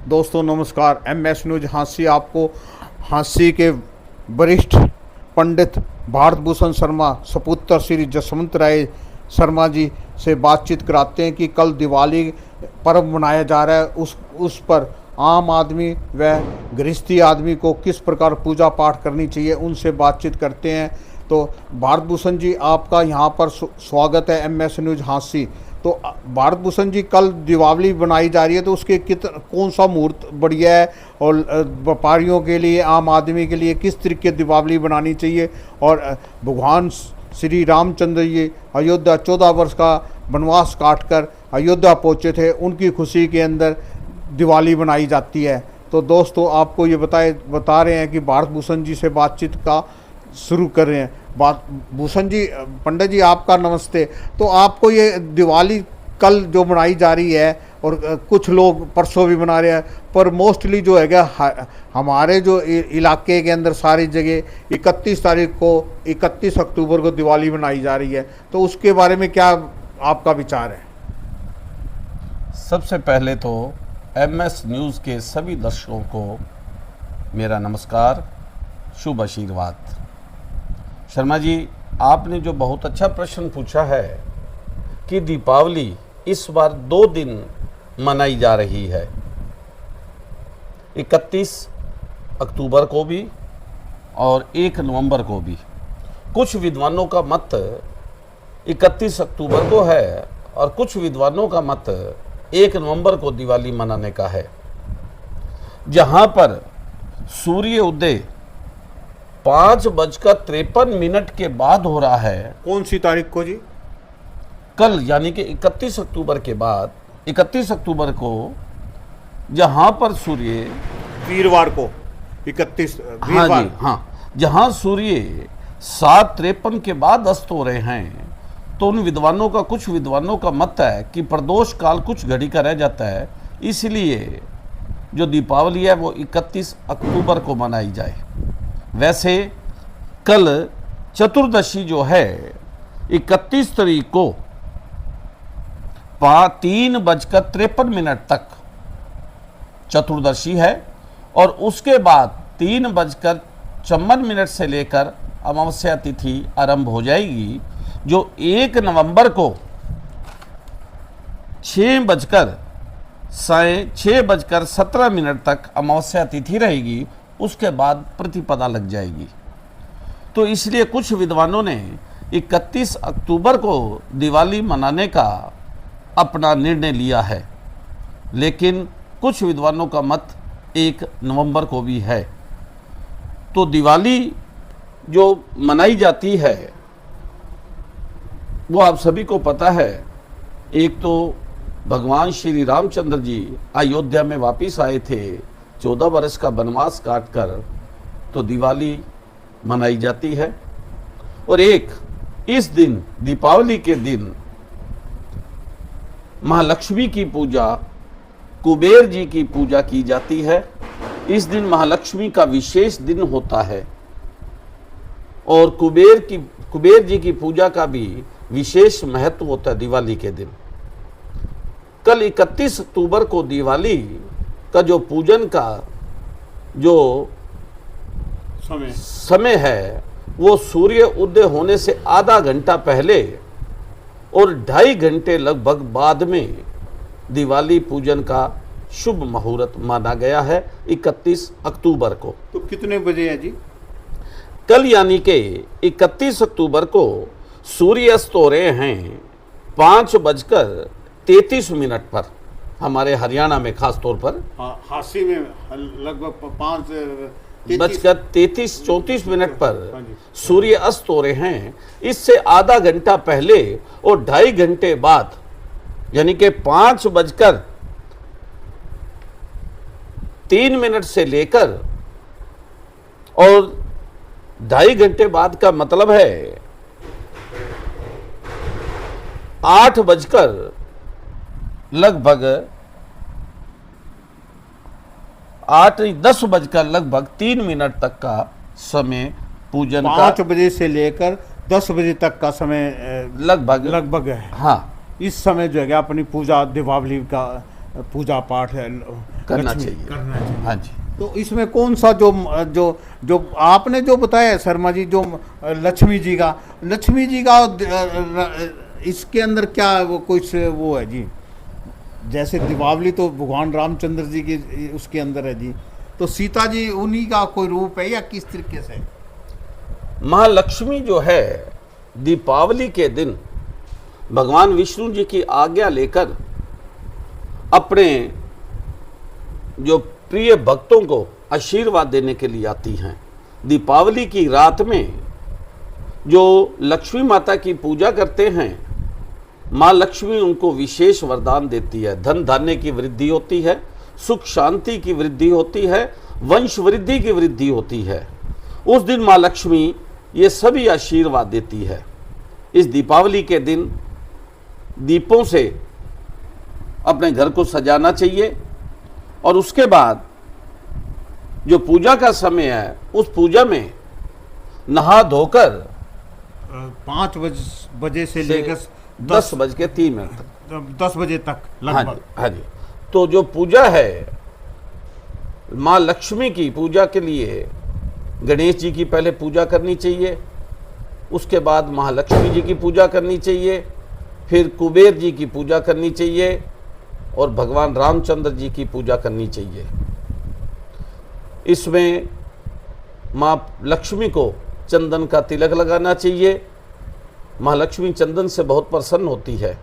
दोस्तों नमस्कार। MS news हाँसी आपको हाँसी के वरिष्ठ पंडित भारत भूषण शर्मा सपुत्र श्री जसवंत राय शर्मा जी से बातचीत कराते हैं कि कल दिवाली पर्व मनाया जा रहा है, उस पर आम आदमी व गृहस्थी आदमी को किस प्रकार पूजा पाठ करनी चाहिए, उनसे बातचीत करते हैं। तो भारत भूषण जी, आपका यहाँ पर स्वागत है MS न्यूज हाँसी। तो भारत भूषण जी, कल दिवाली बनाई जा रही है, तो उसके कौन सा मुहूर्त बढ़िया है और व्यापारियों के लिए, आम आदमी के लिए किस तरीके दिवाली बनानी चाहिए? और भगवान श्री रामचंद्र जी अयोध्या 14 वर्ष का वनवास काटकर अयोध्या पहुँचे थे, उनकी खुशी के अंदर दिवाली बनाई जाती है। तो दोस्तों आपको ये बता रहे हैं कि भारत भूषण जी से बातचीत का शुरू कर रहे हैं। बात भूषण जी, पंडित जी आपका नमस्ते। तो आपको ये दिवाली कल जो मनाई जा रही है और कुछ लोग परसों भी मना रहे हैं, पर मोस्टली जो है हमारे जो इलाके के अंदर सारी जगह 31 तारीख को 31 अक्टूबर को दिवाली मनाई जा रही है, तो उसके बारे में क्या आपका विचार है? सबसे पहले तो MS न्यूज़ के सभी दर्शकों को मेरा नमस्कार, शुभ आशीर्वाद। शर्मा जी, आपने जो बहुत अच्छा प्रश्न पूछा है कि दीपावली इस बार 2 दिन मनाई जा रही है, 31 अक्टूबर को भी और 1 नवंबर को भी। कुछ विद्वानों का मत 31 अक्टूबर को है और कुछ विद्वानों का मत 1 नवंबर को दिवाली मनाने का है। जहां पर सूर्य उदय 5:53 के बाद हो रहा है। कौन सी तारीख को जी? कल, यानी कि 31 अक्टूबर के बाद 31 अक्टूबर को जहां पर सूर्य वीरवार को 31 हाँ जी, हाँ, जहां सूर्य 7:53 के बाद अस्त हो रहे हैं, तो उन विद्वानों का, कुछ विद्वानों का मत है कि प्रदोष काल कुछ घड़ी का रह जाता है, इसलिए जो दीपावली है वो 31 अक्टूबर को मनाई जाए। वैसे कल चतुर्दशी जो है 31 तारीख को 3:53 तक चतुर्दशी है और उसके बाद 3:54 से लेकर अमावस्या तिथि आरंभ हो जाएगी, जो 1 नवंबर को 6:17 तक अमावस्या तिथि रहेगी। उसके बाद प्रतिपदा लग जाएगी। तो इसलिए कुछ विद्वानों ने 31 अक्टूबर को दिवाली मनाने का अपना निर्णय लिया है, लेकिन कुछ विद्वानों का मत 1 नवंबर को भी है। तो दिवाली जो मनाई जाती है वो आप सभी को पता है। एक तो भगवान श्री रामचंद्र जी अयोध्या में वापिस आए थे 14 वर्ष का वनवास काटकर, तो दिवाली मनाई जाती है। और एक इस दिन, दीपावली के दिन, महालक्ष्मी की पूजा, कुबेर जी की पूजा की जाती है। इस दिन महालक्ष्मी का विशेष दिन होता है और कुबेर जी की पूजा का भी विशेष महत्व होता है दिवाली के दिन। कल 31 अक्टूबर को दिवाली का जो पूजन का जो समय है वो सूर्य उदय होने से आधा घंटा पहले और 2.5 घंटे लगभग बाद में दिवाली पूजन का शुभ मुहूर्त माना गया है 31 अक्टूबर को। तो कितने बजे है जी? कल यानी कि 31 अक्टूबर को सूर्य अस्त हो रहे हैं 5:33 पर, हमारे हरियाणा में खास तौर पर। हाँसी में लगभग 5:33-34 पर सूर्य अस्त हो रहे हैं। इससे आधा घंटा पहले और 2.5 घंटे बाद, यानी कि 5:03 से लेकर और 2.5 घंटे बाद का मतलब है 8:10 लगभग 3 मिनट तक का समय पूजन का, 5 बजे से लेकर 10 बजे तक का समय लगभग है। हाँ, इस समय जो है अपनी पूजा, दीपावली का पूजा पाठ है करना लक्ष्मी चाहिए। करना चाहिए। हाँ जी। तो इसमें कौन सा जो जो जो आपने जो बताया है शर्मा जी, जो लक्ष्मी जी का इसके अंदर क्या वो कुछ वो है जी? जैसे दीपावली तो भगवान रामचंद्र जी की उसके अंदर है जी, तो सीता जी उन्हीं का कोई रूप है या किस तरीके से? महालक्ष्मी जो है दीपावली के दिन भगवान विष्णु जी की आज्ञा लेकर अपने जो प्रिय भक्तों को आशीर्वाद देने के लिए आती हैं। दीपावली की रात में जो लक्ष्मी माता की पूजा करते हैं, माँ लक्ष्मी उनको विशेष वरदान देती है। धन धान्य की वृद्धि होती है, सुख शांति की वृद्धि होती है, वंश वृद्धि की वृद्धि होती है। उस दिन माँ लक्ष्मी ये सभी आशीर्वाद देती है। इस दीपावली के दिन दीपों से अपने घर को सजाना चाहिए और उसके बाद जो पूजा का समय है उस पूजा में नहा धोकर 5 बजे से लेकर 10:03 तक 10 बजे तक हाँ लगभग। जी, हाँ जी। तो जो पूजा है माँ लक्ष्मी की पूजा के लिए गणेश जी की पहले पूजा करनी चाहिए, उसके बाद महालक्ष्मी जी की पूजा करनी चाहिए, फिर कुबेर जी की पूजा करनी चाहिए और भगवान रामचंद्र जी की पूजा करनी चाहिए। इसमें माँ लक्ष्मी को चंदन का तिलक लगाना चाहिए। माँ लक्ष्मी चंदन से बहुत प्रसन्न होती है,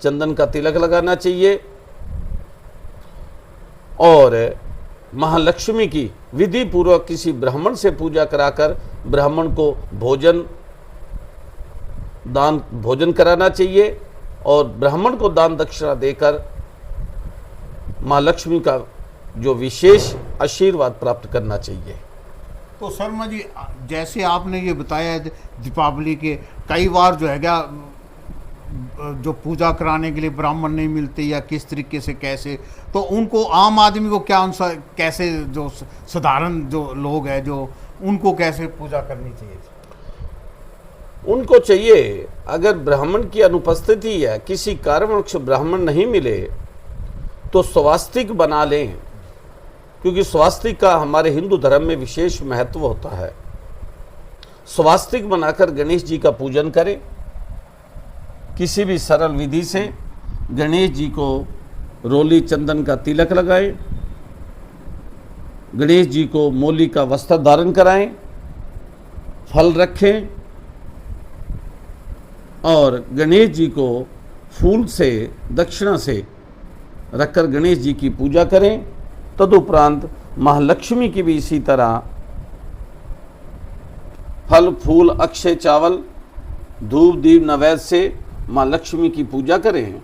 चंदन का तिलक लगाना चाहिए और महालक्ष्मी की विधि पूर्वक किसी ब्राह्मण से पूजा कराकर ब्राह्मण को भोजन कराना चाहिए और ब्राह्मण को दान दक्षिणा देकर माँ लक्ष्मी का जो विशेष आशीर्वाद प्राप्त करना चाहिए। तो शर्मा जी, जैसे आपने ये बताया है दीपावली के कई बार जो है क्या जो पूजा कराने के लिए ब्राह्मण नहीं मिलते या किस तरीके से कैसे, तो उनको आम आदमी को क्या उनसा कैसे जो साधारण जो लोग हैं जो उनको कैसे पूजा करनी चाहिए? उनको चाहिए अगर ब्राह्मण की अनुपस्थिति है, किसी कारणवश ब्राह्मण नहीं मिले तो स्वास्तिक बना लें, क्योंकि स्वास्तिक का हमारे हिंदू धर्म में विशेष महत्व होता है। स्वास्तिक बनाकर गणेश जी का पूजन करें। किसी भी सरल विधि से गणेश जी को रोली चंदन का तिलक लगाएं, गणेश जी को मोली का वस्त्र धारण कराएं, फल रखें और गणेश जी को फूल से दक्षिणा से रखकर गणेश जी की पूजा करें। तदुपरांत महालक्ष्मी की भी इसी तरह फल फूल अक्षय चावल धूप दीप नैवेद्य से माँ लक्ष्मी की पूजा करें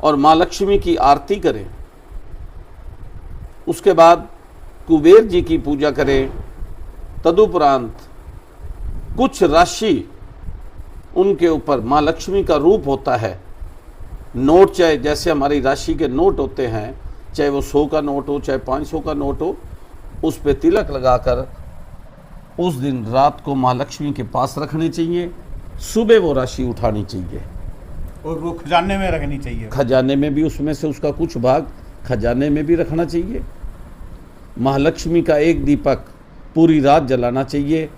और माँ लक्ष्मी की आरती करें। उसके बाद कुबेर जी की पूजा करें। तदुपरांत कुछ राशि उनके ऊपर माँ लक्ष्मी का रूप होता है, नोट चाहे जैसे हमारी राशि के नोट होते हैं, चाहे वो 100 का नोट हो चाहे 500 का नोट हो, उस पे तिलक लगाकर उस दिन रात को माँ लक्ष्मी के पास रखनी चाहिए। सुबह वो राशि उठानी चाहिए और वो खजाने में रखनी चाहिए। खजाने में भी उसमें से उसका कुछ भाग खजाने में भी रखना चाहिए। महालक्ष्मी का एक दीपक पूरी रात जलाना चाहिए।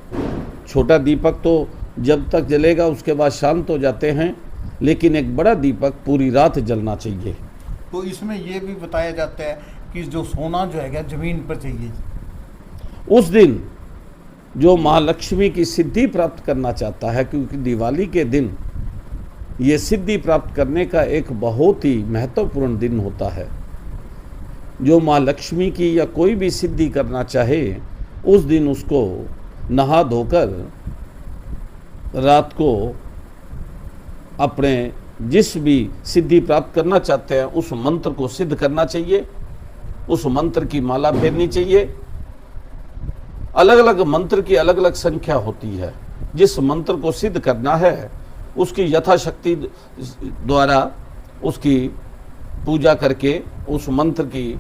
छोटा दीपक तो जब तक जलेगा उसके बाद शांत हो जाते हैं, लेकिन एक बड़ा दीपक पूरी रात जलना चाहिए। तो इसमें ये भी बताया जाता है कि जो सोना जो है क्या जमीन पर चाहिए। उस दिन जो महालक्ष्मी की सिद्धि प्राप्त करना चाहता है, क्योंकि दिवाली के दिन ये सिद्धि प्राप्त करने का एक बहुत ही महत्वपूर्ण दिन होता है। जो माँ लक्ष्मी की या कोई भी सिद्धि करना चाहे उस दिन उसको नहा धोकर रात को अपने जिस भी सिद्धि प्राप्त करना चाहते हैं उस मंत्र को सिद्ध करना चाहिए। उस मंत्र की माला फेरनी चाहिए। अलग अलग मंत्र की अलग अलग संख्या होती है। जिस मंत्र को सिद्ध करना है उसकी यथाशक्ति द्वारा उसकी पूजा करके उस मंत्र की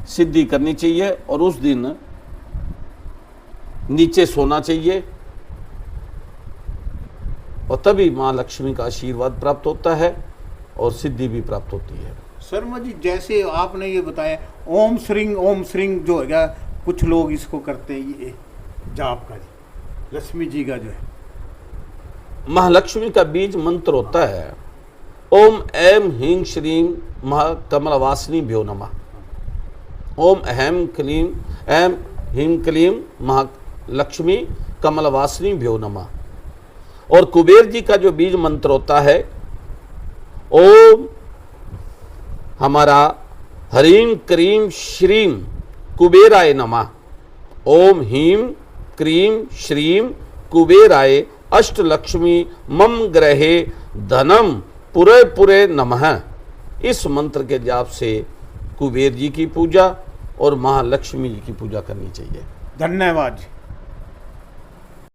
सिद्धि करनी चाहिए और उस दिन नीचे सोना चाहिए और तभी माँ लक्ष्मी का आशीर्वाद प्राप्त होता है और सिद्धि भी प्राप्त होती है। शर्मा जी, जैसे आपने ये बताया ओम श्रींग जो है, कुछ लोग इसको करते हैं ये जाप का जी, लक्ष्मी जी का जो है महालक्ष्मी का बीज मंत्र होता है ओम ऐम ह्रीं श्रीं महाकमलवासिनी भ्यो नमः। ओम अहम क्लीम ऐम ह्रीं क्लीं महालक्ष्मी कमलवासिनी भ्यो नमः। और कुबेर जी का जो बीज मंत्र होता है ओम हमारा ह्रीं क्रीं श्रीं कुबेराय नमः। ओम ह्रीं क्रीं श्रीं कुबेराय अष्टलक्ष्मी मम ग्रहे धनम पुरे पुरे नमः। इस मंत्र के जाप से कुबेर जी की पूजा और महालक्ष्मी जी की पूजा करनी चाहिए। धन्यवाद जी।